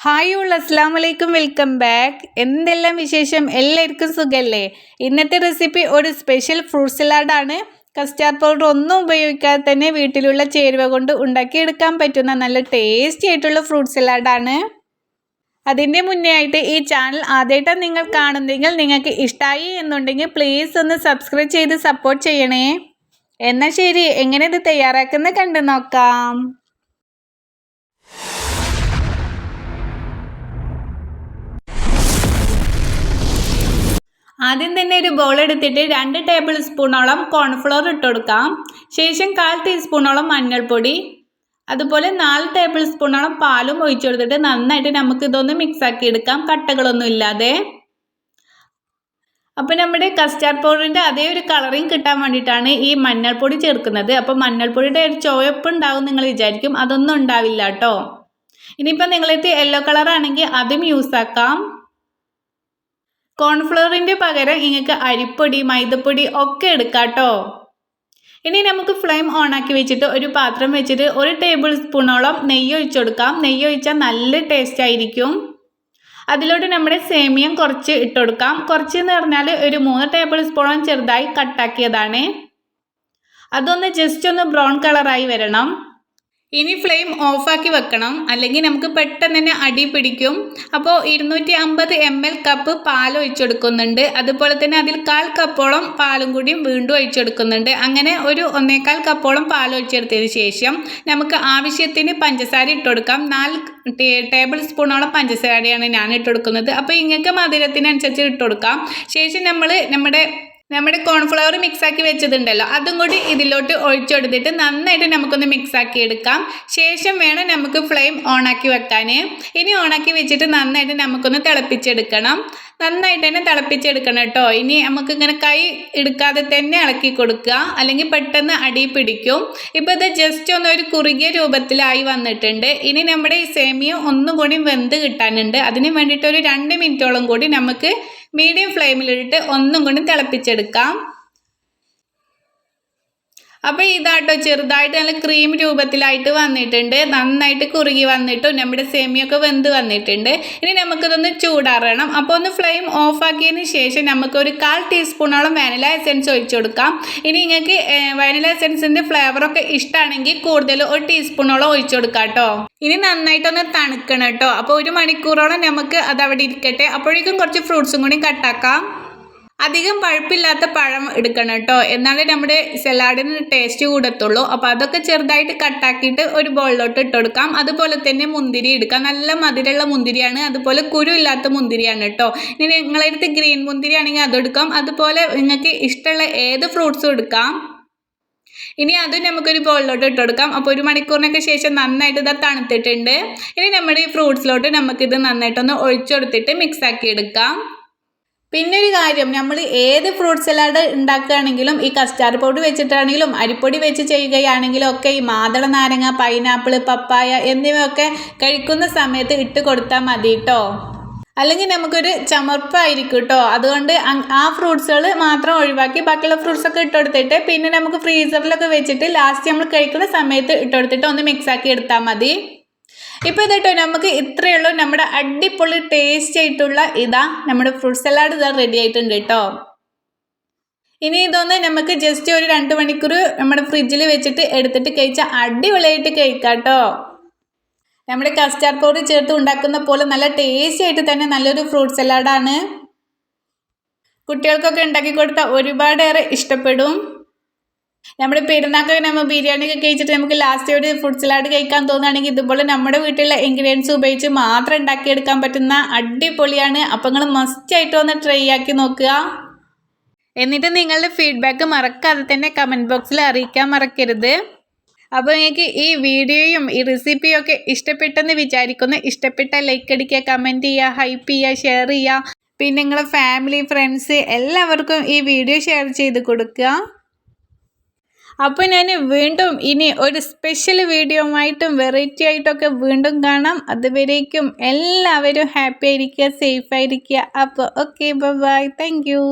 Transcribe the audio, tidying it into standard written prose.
Hi all അസ്സാം വലൈക്കും welcome back. എന്തെല്ലാം വിശേഷം? എല്ലാവർക്കും സുഖല്ലേ? ഇന്നത്തെ റെസിപ്പി ഒരു സ്പെഷ്യൽ ഫ്രൂട്ട് സലാഡാണ്. കസ്റ്റാർഡ് പൗഡർ ഒന്നും ഉപയോഗിക്കാതെ തന്നെ വീട്ടിലുള്ള ചേരുവ കൊണ്ട് ഉണ്ടാക്കിയെടുക്കാൻ പറ്റുന്ന നല്ല ടേസ്റ്റി ആയിട്ടുള്ള ഫ്രൂട്ട് സലാഡാണ്. അതിൻ്റെ മുന്നേ ആയിട്ട് ഈ ചാനൽ ആദ്യമായിട്ടാണ് നിങ്ങൾ കാണുന്നതെങ്കിൽ നിങ്ങൾക്ക് ഇഷ്ടമായി എന്നുണ്ടെങ്കിൽ പ്ലീസ് ഒന്ന് സബ്സ്ക്രൈബ് ചെയ്ത് സപ്പോർട്ട് ചെയ്യണേ. എന്നാൽ ശരി, എങ്ങനെ ഇത് തയ്യാറാക്കുന്നത് കണ്ടു നോക്കാം. ആദ്യം തന്നെ ഒരു ബൗൾ എടുത്തിട്ട് 2 ടേബിൾ സ്പൂണോളം കോൺഫ്ലോർ ഇട്ട് കൊടുക്കാം. ശേഷം 1/4 ടീസ്പൂണോളം മഞ്ഞൾപ്പൊടി, അതുപോലെ 4 ടേബിൾ സ്പൂണോളം പാലും ഒഴിച്ചു കൊടുത്തിട്ട് നന്നായിട്ട് നമുക്ക് ഇതൊന്ന് മിക്സ് ആക്കി എടുക്കാം, കട്ടകളൊന്നും ഇല്ലാതെ. അപ്പോൾ നമ്മുടെ കസ്റ്റാർഡ് പൗഡറിൻ്റെ അതേ ഒരു കളറിങ് കിട്ടാൻ വേണ്ടിയിട്ടാണ് ഈ മഞ്ഞൾപ്പൊടി ചേർക്കുന്നത്. അപ്പോൾ മഞ്ഞൾപ്പൊടിയുടെ ഒരു ചുവപ്പ് ഉണ്ടാവും നിങ്ങൾ വിചാരിക്കും, അതൊന്നും ഉണ്ടാവില്ല കേട്ടോ. ഇനിയിപ്പോൾ നിങ്ങൾക്ക് യെല്ലോ കളറാണെങ്കിൽ അതും യൂസ് ആക്കാം. കോൺഫ്ലവറിൻ്റെ പകരം നിങ്ങൾക്ക് അരിപ്പൊടി, മൈദപ്പൊടി ഒക്കെ എടുക്കാം കേട്ടോ. ഇനി നമുക്ക് ഫ്ലെയിം ഓണാക്കി വെച്ചിട്ട് ഒരു പാത്രം വെച്ചിട്ട് 1 ടേബിൾ സ്പൂണോളം നെയ്യ് ഒഴിച്ചു കൊടുക്കാം. നെയ്യ് ഒഴിച്ചാൽ നല്ല ടേസ്റ്റ് ആയിരിക്കും. അതിലോട്ട് നമ്മുടെ സേമിയം കുറച്ച് ഇട്ട് കൊടുക്കാം. കുറച്ച് എന്ന് പറഞ്ഞാൽ ഒരു 3 ടേബിൾ സ്പൂണോളം ചെറുതായി കട്ടാക്കിയതാണ്. അതൊന്ന് ജസ്റ്റ് ഒന്ന് ബ്രൗൺ കളറായി വരണം. ഇനി ഫ്ലെയിം ഓഫാക്കി വെക്കണം, അല്ലെങ്കിൽ നമുക്ക് പെട്ടെന്ന് തന്നെ അടി പിടിക്കും. അപ്പോൾ 250 ml കപ്പ് പാൽ ഒഴിച്ചെടുക്കുന്നുണ്ട്. അതുപോലെ തന്നെ അതിൽ 1/4 കപ്പോളം പാലും കൂടിയും വീണ്ടും ഒഴിച്ചെടുക്കുന്നുണ്ട്. അങ്ങനെ ഒരു 1/4 കപ്പോളം പാൽ ഒഴിച്ചെടുത്തതിന് ശേഷം നമുക്ക് ആവശ്യത്തിന് പഞ്ചസാര ഇട്ട് കൊടുക്കാം. 4 ടേബിൾ സ്പൂണോളം പഞ്ചസാരയാണ് ഞാൻ ഇട്ട് കൊടുക്കുന്നത്. അപ്പോൾ ഇങ്ങനത്തെ മധുരത്തിനനുസരിച്ച് ഇട്ട് കൊടുക്കാം. ശേഷം നമ്മുടെ കോൺഫ്ലവർ മിക്സാക്കി വെച്ചതുണ്ടല്ലോ, അതും കൂടി ഇതിലോട്ട് ഒഴിച്ചെടുത്തിട്ട് നന്നായിട്ട് നമുക്കൊന്ന് മിക്സാക്കി എടുക്കാം. ശേഷം വേണം നമുക്ക് ഫ്ലെയിം ഓണാക്കി വെക്കാൻ. ഇനി ഓണാക്കി വെച്ചിട്ട് നന്നായിട്ട് നമുക്കൊന്ന് തിളപ്പിച്ചെടുക്കണം. നന്നായിട്ട് തന്നെ തിളപ്പിച്ചെടുക്കണം കേട്ടോ. ഇനി നമുക്കിങ്ങനെ കൈ എടുക്കാതെ തന്നെ ഇളക്കി കൊടുക്കുക, അല്ലെങ്കിൽ പെട്ടെന്ന് അടി പിടിക്കും. ഇപ്പോൾ ഇത് ജസ്റ്റ് ഒന്ന് ഒരു കുറുകിയ രൂപത്തിലായി വന്നിട്ടുണ്ട്. ഇനി നമ്മുടെ ഈ സേമിയ ഒന്നും കൂടി വെന്ത് കിട്ടാനുണ്ട്. അതിന് വേണ്ടിയിട്ട് ഒരു 2 മിനിറ്റോളം കൂടി നമുക്ക് മീഡിയം ഫ്ലെയിമിലിട്ട് ഒന്നും കൂടി തിളപ്പിച്ചെടുക്കാം. അപ്പോൾ ഇതാട്ടോ ചെറുതായിട്ട് നല്ല ക്രീം രൂപത്തിലായിട്ട് വന്നിട്ടുണ്ട്. നന്നായിട്ട് കുറുകി വന്നിട്ടും നമ്മുടെ സേമിയൊക്കെ വെന്ത് വന്നിട്ടുണ്ട്. ഇനി നമുക്കിതൊന്ന് ചൂടാറണം. അപ്പോൾ ഒന്ന് ഫ്ലെയിം ഓഫാക്കിയതിന് ശേഷം നമുക്കൊരു 1/4 ടീസ്പൂണോളം വാനില എസൻസ് ഒഴിച്ചു കൊടുക്കാം. ഇനി നിങ്ങൾക്ക് വാനില എസൻസിൻ്റെ ഫ്ലേവറൊക്കെ ഇഷ്ടമാണെങ്കിൽ കൂടുതൽ 1 ടീസ്പൂണോളം ഒഴിച്ചു കൊടുക്കാം കേട്ടോ. ഇനി നന്നായിട്ടൊന്ന് തണുക്കണം കേട്ടോ. അപ്പോൾ 1 മണിക്കൂറോളം നമുക്ക് അതവിടെ ഇരിക്കട്ടെ. അപ്പോഴേക്കും കുറച്ച് ഫ്രൂട്ട്സും കൂടി കട്ടാക്കാം. അധികം പഴുപ്പില്ലാത്ത പഴം എടുക്കണം കേട്ടോ, എന്നാലേ നമ്മുടെ സലാഡിന് ടേസ്റ്റ് കൂടത്തുള്ളൂ. അപ്പോൾ അതൊക്കെ ചെറുതായിട്ട് കട്ടാക്കിയിട്ട് ഒരു ബൗളിലോട്ട് ഇട്ട് കൊടുക്കാം. അതുപോലെ തന്നെ മുന്തിരി എടുക്കാം. നല്ല മധുരമുള്ള മുന്തിരിയാണ്, അതുപോലെ കുരു ഇല്ലാത്ത മുന്തിരിയാണ് കേട്ടോ. ഇനി നിങ്ങളുടെ അടുത്ത് ഗ്രീൻ മുന്തിരി ആണെങ്കിൽ അതെടുക്കാം. അതുപോലെ നിങ്ങൾക്ക് ഇഷ്ടമുള്ള ഏത് ഫ്രൂട്ട്സും എടുക്കാം. ഇനി അതും നമുക്കൊരു ബൗളിലോട്ട് ഇട്ട് കൊടുക്കാം. അപ്പോൾ 1 മണിക്കൂറിനൊക്കെ ശേഷം നന്നായിട്ട് ഇത് തണുത്തിട്ടുണ്ട്. ഇനി നമ്മുടെ ഈ ഫ്രൂട്ട്സിലോട്ട് നമുക്കിത് നന്നായിട്ടൊന്ന് ഒഴിച്ചു കൊടുത്തിട്ട് മിക്സാക്കി എടുക്കാം. പിന്നെ ഒരു കാര്യം, നമ്മൾ ഏത് ഫ്രൂട്ട് സലാഡ് ഉണ്ടാക്കുകയാണെങ്കിലും ഈ കസ്റ്റാർഡ് പൗഡർ വെച്ചിട്ടാണെങ്കിലും അരിപ്പൊടി വെച്ച് ചെയ്യുകയാണെങ്കിലും ഒക്കെ ഈ മാതള നാരങ്ങ, പൈനാപ്പിൾ, പപ്പായ എന്നിവയൊക്കെ കഴിക്കുന്ന സമയത്ത് ഇട്ട് കൊടുത്താൽ മതി കേട്ടോ. അല്ലെങ്കിൽ നമുക്കൊരു ചമർപ്പായിരിക്കും കേട്ടോ. അതുകൊണ്ട് ആ ഫ്രൂട്ട്സുകൾ മാത്രം ഒഴിവാക്കി ബാക്കിയുള്ള ഫ്രൂട്ട്സൊക്കെ ഇട്ട് കൊടുത്തിട്ട് പിന്നെ നമുക്ക് ഫ്രീസറിലൊക്കെ വെച്ചിട്ട് ലാസ്റ്റ് നമ്മൾ കഴിക്കുന്ന സമയത്ത് ഇട്ട് കൊടുത്തിട്ട് ഒന്ന് മിക്സാക്കി എടുത്താൽ മതി. ഇപ്പോൾ ഇതേട്ടോ നമുക്ക് ഇത്രയേ ഉള്ളൂ. നമ്മുടെ അടിപൊളി ടേസ്റ്റ് ആയിട്ടുള്ള നമ്മുടെ ഫ്രൂട്ട് സലാഡ് റെഡി ആയിട്ടുണ്ട് കേട്ടോ. ഇനി ഇതൊന്ന് നമുക്ക് ജസ്റ്റ് ഒരു 2 മണിക്കൂർ നമ്മുടെ ഫ്രിഡ്ജിൽ വെച്ചിട്ട് എടുത്തിട്ട് കഴിച്ചാൽ അടിപൊളിയായിട്ട് കഴിക്കാം കേട്ടോ. നമ്മുടെ കസ്റ്റാർഡ് പൗഡർ ചേർത്ത് ഉണ്ടാക്കുന്ന പോലെ നല്ല ടേസ്റ്റി ആയിട്ട് തന്നെ നല്ലൊരു ഫ്രൂട്ട് സലാഡാണ്. കുട്ടികൾക്കൊക്കെ ഉണ്ടാക്കി കൊടുത്താൽ ഒരുപാടേറെ ഇഷ്ടപ്പെടും. നമ്മുടെ പെരുന്നാക്കൊക്കെ നമ്മൾ ബിരിയാണിയൊക്കെ കഴിച്ചിട്ട് നമുക്ക് ലാസ്റ്റ് ഒരു ഫ്രൂട്ട് സലാഡ് കഴിക്കാൻ തോന്നുകയാണെങ്കിൽ ഇതുപോലെ നമ്മുടെ വീട്ടിലെ ഇൻഗ്രീഡിയൻസ് ഉപയോഗിച്ച് മാത്രം ഉണ്ടാക്കിയെടുക്കാൻ പറ്റുന്ന അടിപൊളിയാണ്. അപ്പോൾ നിങ്ങൾ മസ്റ്റായിട്ട് ഒന്ന് ട്രൈ ആക്കി നോക്കുക. എന്നിട്ട് നിങ്ങളുടെ ഫീഡ്ബാക്ക് മറക്കാതെ തന്നെ കമൻറ്റ് ബോക്സിൽ അറിയിക്കാൻ മറക്കരുത്. അപ്പോൾ നിങ്ങൾക്ക് ഈ വീഡിയോയും ഈ റെസിപ്പിയും ഒക്കെ ഇഷ്ടപ്പെട്ടെന്ന് വിചാരിക്കുന്നു. ഇഷ്ടപ്പെട്ട ലൈക്ക് അടിക്കുക, കമൻറ്റ് ചെയ്യുക, ഹൈപ്പ് ചെയ്യുക, ഷെയർ ചെയ്യുക. പിന്നെ നിങ്ങളുടെ ഫാമിലി, ഫ്രണ്ട്സ് എല്ലാവർക്കും ഈ വീഡിയോ ഷെയർ ചെയ്ത് കൊടുക്കുക. അപ്പോൾ ഞാൻ വീണ്ടും ഇനി ഒരു സ്പെഷ്യൽ വീഡിയോ ആയിട്ടും വെറൈറ്റി ആയിട്ടൊക്കെ വീണ്ടും കാണാം. അതുവരേക്കും എല്ലാവരും ഹാപ്പി ആയിരിക്കുക, സേഫ് ആയിരിക്കുക. അപ്പോൾ ഓക്കെ, ബൈ, താങ്ക് യു.